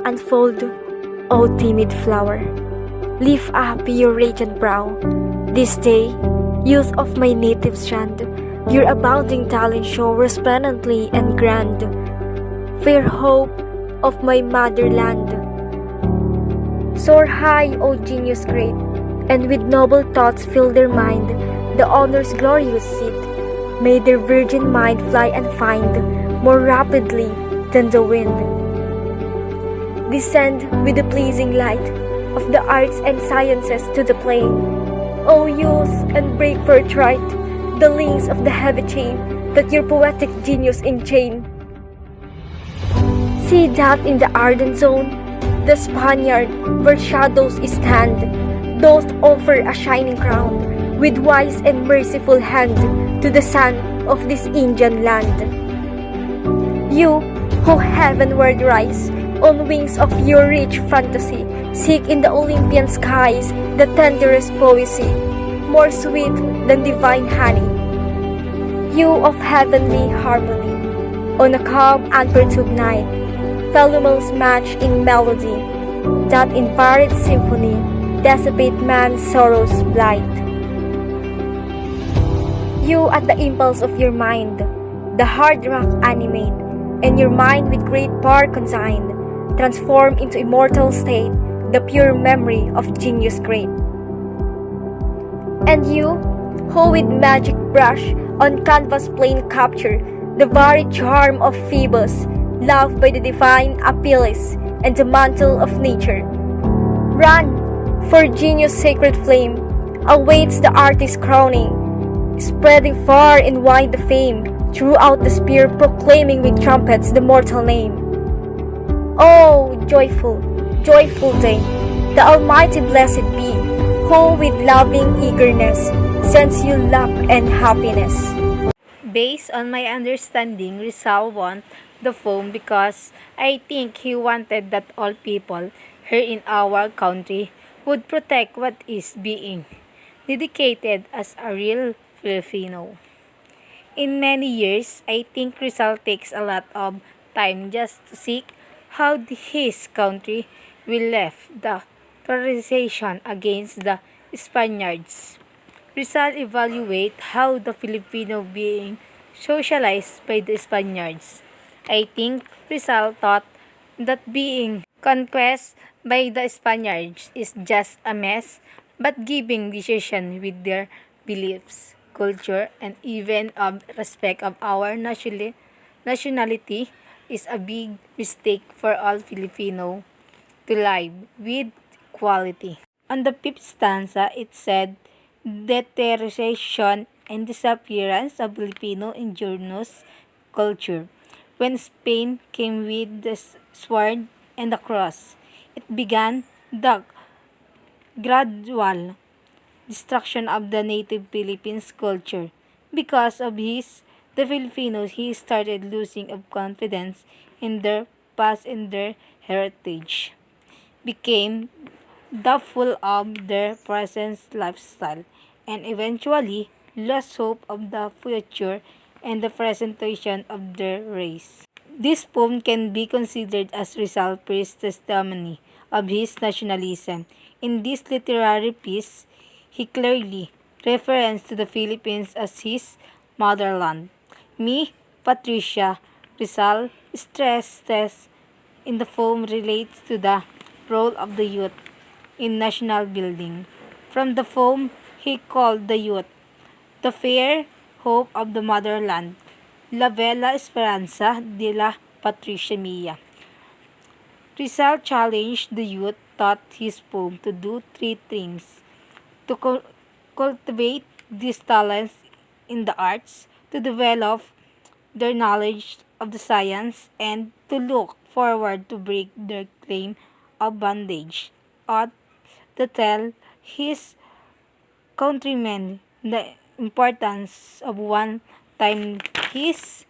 unfold, O timid flower. Lift up your radiant brow. This day, youth of my native strand, your abounding talent show resplendently and grand. Fair hope of my motherland. Soar high, O genius great, and with noble thoughts fill their mind, the honor's glorious seat. May their virgin mind fly and find more rapidly than the wind. Descend with the pleasing light of the arts and sciences to the plain. O youth, and break forthright the links of the heavy chain that your poetic genius enchain. See that in the ardent zone, the Spaniard where shadows stand, doth offer a shining crown with wise and merciful hand to the son of this Indian land. You, who heavenward rise, on wings of your rich fantasy, seek in the Olympian skies the tenderest poesy, more sweet than divine honey. You of heavenly harmony, on a calm unperturbed night, Thelumals match in melody, that in varied symphony dissipate man's sorrow's blight. You at the impulse of your mind, the hard rock animate, and your mind with great power consigned, transform into immortal state the pure memory of genius great. And you, who with magic brush on canvas plain capture the varied charm of Phoebus, loved by the divine Apelles and the mantle of nature. Run, for genius' sacred flame awaits the artist's crowning, spreading far and wide the fame, throughout the sphere proclaiming with trumpets the mortal name. Oh, joyful, joyful day, the Almighty blessed be, who with loving eagerness sends you love and happiness. Based on my understanding, Rizal won the foam because I think he wanted that all people here in our country would protect what is being dedicated as a real Filipino. In many years, I think Rizal takes a lot of time just to seek how his country will left the terrorization against the Spaniards. Rizal evaluate how the Filipino being socialized by the Spaniards. I think Rizal thought that being conquest by the Spaniards is just a mess, but giving decision with their beliefs, culture, and even of respect of our nationality is a big mistake for all Filipino to live with equality. On the fifth stanza, it said, deterioration and disappearance of Filipino indigenous culture. When Spain came with the sword and the cross, it began the gradual destruction of the native Philippines culture. Because of the Filipinos, he started losing of confidence in their past and their heritage, became doubtful of their present lifestyle, and eventually lost hope of the future and the presentation of their race. This poem can be considered as Rizal's first testimony of his nationalism. In this literary piece, he clearly refers to the Philippines as his motherland. Me, Patricia, Rizal stresses in the poem relates to the role of the youth in national building. From the poem, he called the youth the fair hope of the motherland, La Bella Esperanza de la Patricia Mia. Rizal challenged the youth, taught his poem to do three things: to cultivate these talents in the arts, to develop their knowledge of the science, and to look forward to break their claim of bondage, or to tell his countrymen the importance of one time his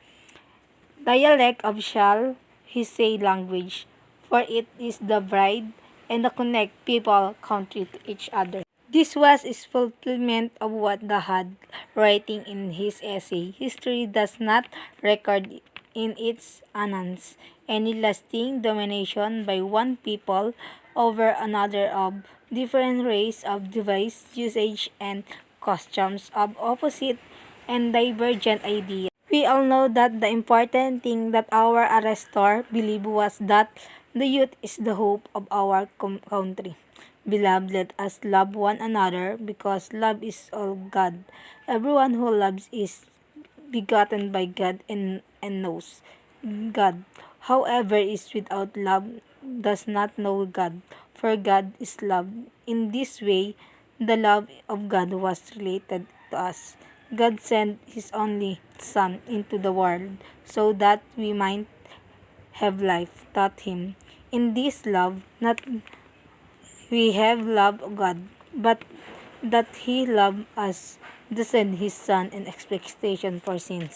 dialect of shall he say language, for it is the bride and the connect people country to each other. This was his fulfillment of what the had writing in his essay. History does not record in its annals any lasting domination by one people over another of different race of device usage and customs of opposite and divergent ideas. We all know that the important thing that our arrestor believed was that the youth is the hope of our country. Beloved, let us love one another because love is all God. Everyone who loves is begotten by God and knows God. However, is without love does not know God, for God is love. In this way, the love of God was related to us. God sent His only Son into the world so that we might have life, taught Him. In this love, not we have loved God, but that He loved us, to send His Son in expectation for sins.